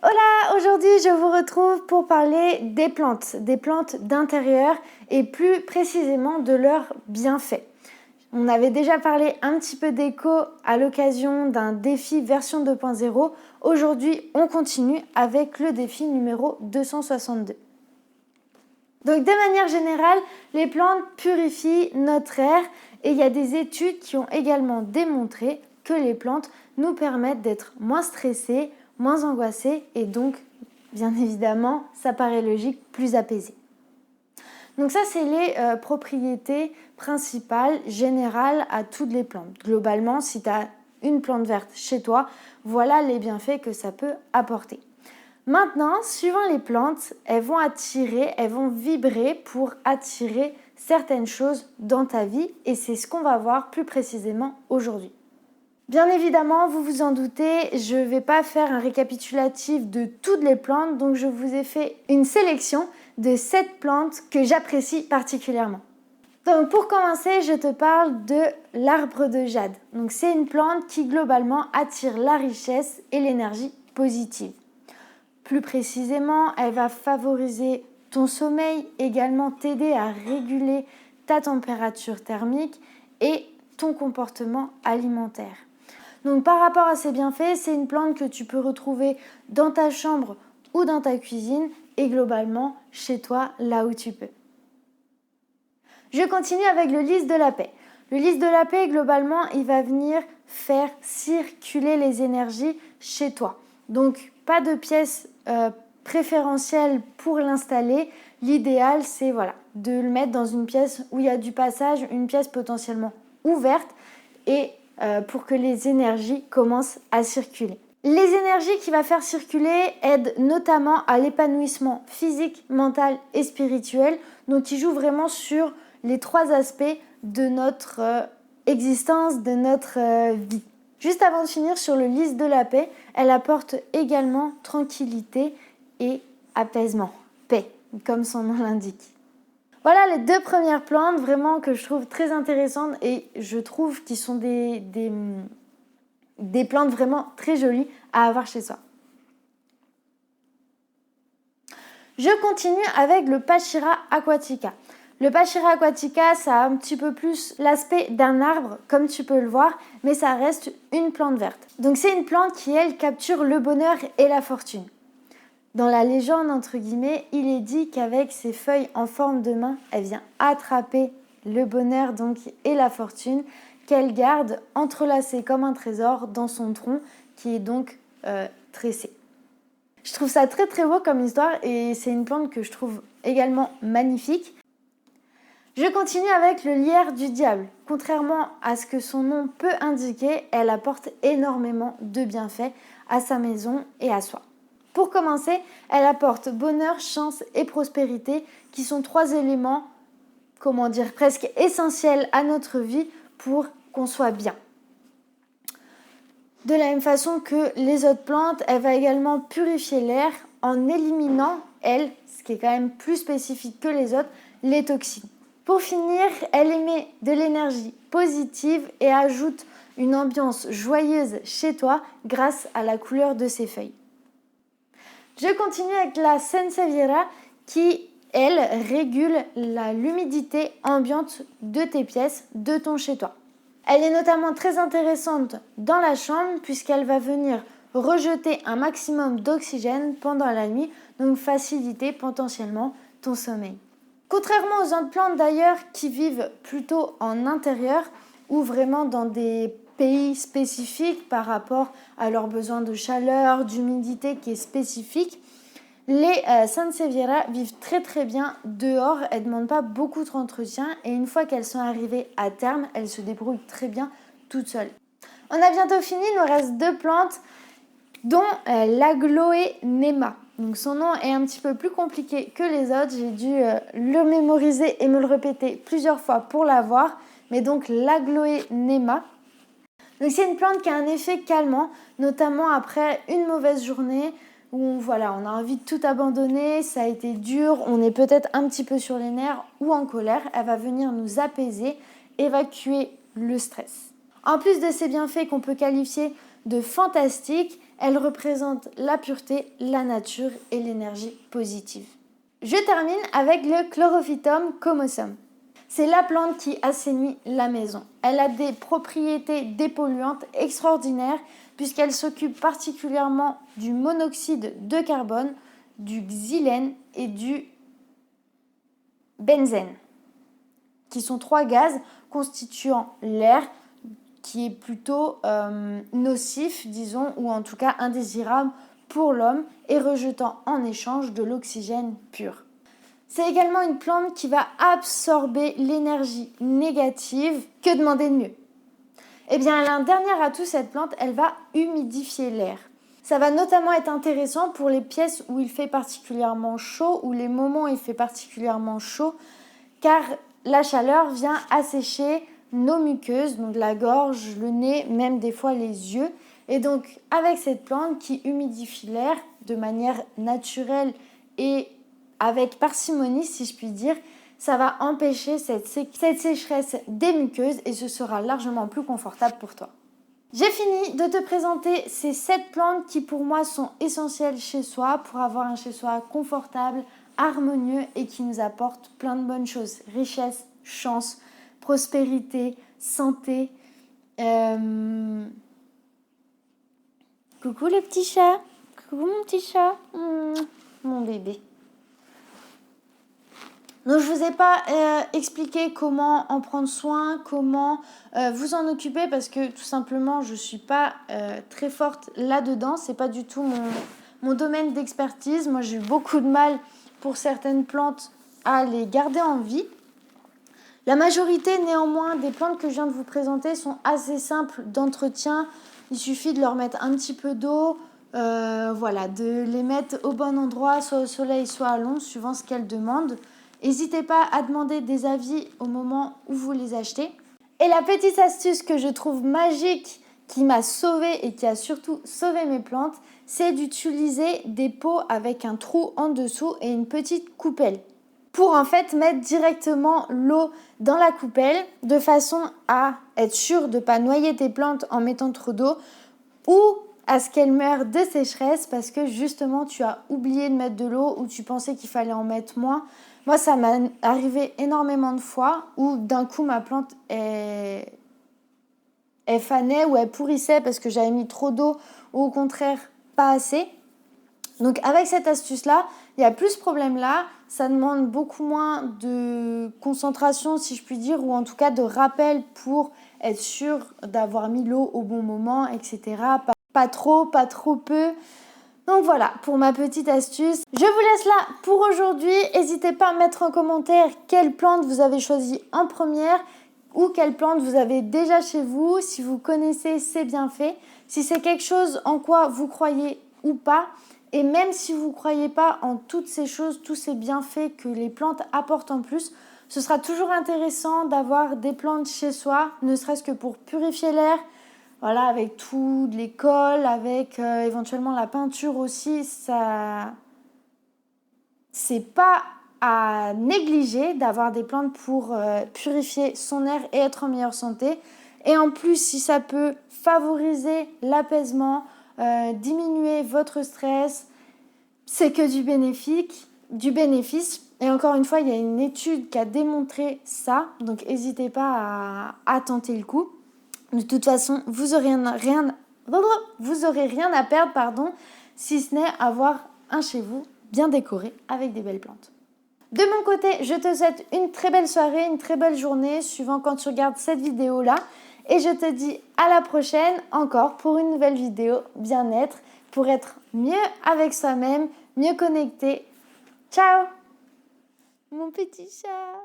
Hola, aujourd'hui je vous retrouve pour parler des plantes d'intérieur et plus précisément de leurs bienfaits. On avait déjà parlé un petit peu d'éco à l'occasion d'un défi version 2.0. Aujourd'hui, on continue avec le défi numéro 262. Donc de manière générale, les plantes purifient notre air et il y a des études qui ont également démontré que les plantes nous permettent d'être moins stressés, moins angoissés et donc, bien évidemment, ça paraît logique, plus apaisés. Donc ça, c'est les propriétés principales, générales à toutes les plantes. Globalement, si tu as une plante verte chez toi, voilà les bienfaits que ça peut apporter. Maintenant, suivant les plantes, elles vont vibrer pour attirer certaines choses dans ta vie et c'est ce qu'on va voir plus précisément aujourd'hui. Bien évidemment, vous vous en doutez, je ne vais pas faire un récapitulatif de toutes les plantes, donc je vous ai fait une sélection de 7 plantes que j'apprécie particulièrement. Donc pour commencer, je te parle de l'arbre de jade. Donc c'est une plante qui globalement attire la richesse et l'énergie positive. Plus précisément, elle va favoriser ton sommeil, également t'aider à réguler ta température thermique et ton comportement alimentaire. Donc par rapport à ses bienfaits, c'est une plante que tu peux retrouver dans ta chambre ou dans ta cuisine et globalement chez toi, là où tu peux. Je continue avec le lys de la paix. Le lys de la paix, globalement, il va venir faire circuler les énergies chez toi. Donc pas de pièce préférentielle pour l'installer. L'idéal, c'est de le mettre dans une pièce où il y a du passage, une pièce potentiellement ouverte et pour que les énergies commencent à circuler. Les énergies qu'il va faire circuler aident notamment à l'épanouissement physique, mental et spirituel. Donc, il joue vraiment sur les 3 aspects de notre existence, de notre vie. Juste avant de finir sur le lys de la paix, elle apporte également tranquillité et apaisement. Paix, comme son nom l'indique. Voilà les 2 premières plantes vraiment que je trouve très intéressantes et je trouve qu'ils sont des plantes vraiment très jolies à avoir chez soi. Je continue avec le Pachira aquatica. Le Pachira aquatica, ça a un petit peu plus l'aspect d'un arbre, comme tu peux le voir, mais ça reste une plante verte. Donc c'est une plante qui, elle, capture le bonheur et la fortune. Dans la légende, entre guillemets, il est dit qu'avec ses feuilles en forme de main, elle vient attraper le bonheur donc, et la fortune qu'elle garde entrelacée comme un trésor dans son tronc qui est donc tressé. Je trouve ça très très beau comme histoire et c'est une plante que je trouve également magnifique. Je continue avec le lierre du diable. Contrairement à ce que son nom peut indiquer, elle apporte énormément de bienfaits à sa maison et à soi. Pour commencer, elle apporte bonheur, chance et prospérité qui sont 3 éléments, presque essentiels à notre vie pour qu'on soit bien. De la même façon que les autres plantes, elle va également purifier l'air en éliminant, elle, ce qui est quand même plus spécifique que les autres, les toxines. Pour finir, elle émet de l'énergie positive et ajoute une ambiance joyeuse chez toi grâce à la couleur de ses feuilles. Je continue avec la Sansevieria qui, elle, régule l'humidité ambiante de tes pièces, de ton chez-toi. Elle est notamment très intéressante dans la chambre puisqu'elle va venir rejeter un maximum d'oxygène pendant la nuit, donc faciliter potentiellement ton sommeil. Contrairement aux autres plantes d'ailleurs qui vivent plutôt en intérieur ou vraiment dans des pays spécifiques par rapport à leurs besoins de chaleur, d'humidité qui est spécifique, les Sansevieria vivent très très bien dehors, elles ne demandent pas beaucoup d'entretien et une fois qu'elles sont arrivées à terme, elles se débrouillent très bien toutes seules. On a bientôt fini, il nous reste 2 plantes dont l'Aglaonema. Donc son nom est un petit peu plus compliqué que les autres, j'ai dû le mémoriser et me le répéter plusieurs fois pour l'avoir, mais donc l'Aglaonema. Donc c'est une plante qui a un effet calmant, notamment après une mauvaise journée où on a envie de tout abandonner, ça a été dur, on est peut-être un petit peu sur les nerfs ou en colère. Elle va venir nous apaiser, évacuer le stress. En plus de ces bienfaits qu'on peut qualifier de fantastiques, Elle représente la pureté, la nature et l'énergie positive. Je termine avec le Chlorophytum comosum. C'est la plante qui assainit la maison. Elle a des propriétés dépolluantes extraordinaires puisqu'elle s'occupe particulièrement du monoxyde de carbone, du xylène et du benzène, qui sont 3 gaz constituant l'air qui est plutôt nocif, disons, ou en tout cas indésirable pour l'homme et rejetant en échange de l'oxygène pur. C'est également une plante qui va absorber l'énergie négative. Que demander de mieux? Eh bien, elle a un dernier atout, cette plante, elle va humidifier l'air. Ça va notamment être intéressant pour les pièces où il fait particulièrement chaud ou les moments où il fait particulièrement chaud, car la chaleur vient assécher nos muqueuses, donc la gorge, le nez, même des fois les yeux. Et donc, avec cette plante qui humidifie l'air de manière naturelle et avec parcimonie, si je puis dire, ça va empêcher cette sécheresse des muqueuses et ce sera largement plus confortable pour toi. J'ai fini de te présenter ces 7 plantes qui pour moi sont essentielles chez soi pour avoir un chez soi confortable, harmonieux et qui nous apporte plein de bonnes choses. Richesse, chance, prospérité, santé. Coucou le petit chat. Coucou mon petit chat. Mon bébé. Donc je ne vous ai pas expliqué comment en prendre soin, comment vous en occuper parce que tout simplement je ne suis pas très forte là-dedans. Ce n'est pas du tout mon domaine d'expertise. Moi j'ai eu beaucoup de mal pour certaines plantes à les garder en vie. La majorité néanmoins des plantes que je viens de vous présenter sont assez simples d'entretien. Il suffit de leur mettre un petit peu d'eau, de les mettre au bon endroit, soit au soleil, soit à l'ombre, suivant ce qu'elles demandent. N'hésitez pas à demander des avis au moment où vous les achetez. Et la petite astuce que je trouve magique, qui m'a sauvée et qui a surtout sauvé mes plantes, c'est d'utiliser des pots avec un trou en dessous et une petite coupelle. Pour en fait mettre directement l'eau dans la coupelle de façon à être sûr de ne pas noyer tes plantes en mettant trop d'eau ou à ce qu'elles meurent de sécheresse parce que justement tu as oublié de mettre de l'eau ou tu pensais qu'il fallait en mettre moins. Moi, ça m'est arrivé énormément de fois où d'un coup ma plante elle fanait ou elle pourrissait parce que j'avais mis trop d'eau ou au contraire pas assez. Donc avec cette astuce-là, il n'y a plus ce problème-là. Ça demande beaucoup moins de concentration, si je puis dire, ou en tout cas de rappel pour être sûr d'avoir mis l'eau au bon moment, etc. Pas trop, pas trop peu. Donc voilà, pour ma petite astuce. Je vous laisse là pour aujourd'hui. N'hésitez pas à mettre en commentaire quelle plante vous avez choisi en première ou quelle plante vous avez déjà chez vous. Si vous connaissez ses bienfaits, si c'est quelque chose en quoi vous croyez ou pas. Et même si vous ne croyez pas en toutes ces choses, tous ces bienfaits que les plantes apportent en plus, ce sera toujours intéressant d'avoir des plantes chez soi, ne serait-ce que pour purifier l'air. Voilà, avec tout, de l'école, avec éventuellement la peinture aussi, ça, c'est pas à négliger d'avoir des plantes pour purifier son air et être en meilleure santé. Et en plus, si ça peut favoriser l'apaisement, diminuer votre stress, c'est que du bénéfice. Et encore une fois, il y a une étude qui a démontré ça, donc n'hésitez pas à tenter le coup. De toute façon, vous aurez rien à perdre, si ce n'est avoir un chez vous bien décoré avec des belles plantes. De mon côté, je te souhaite une très belle soirée, une très belle journée, suivant quand tu regardes cette vidéo-là. Et je te dis à la prochaine, encore pour une nouvelle vidéo bien-être, pour être mieux avec soi-même, mieux connecté. Ciao, mon petit chat!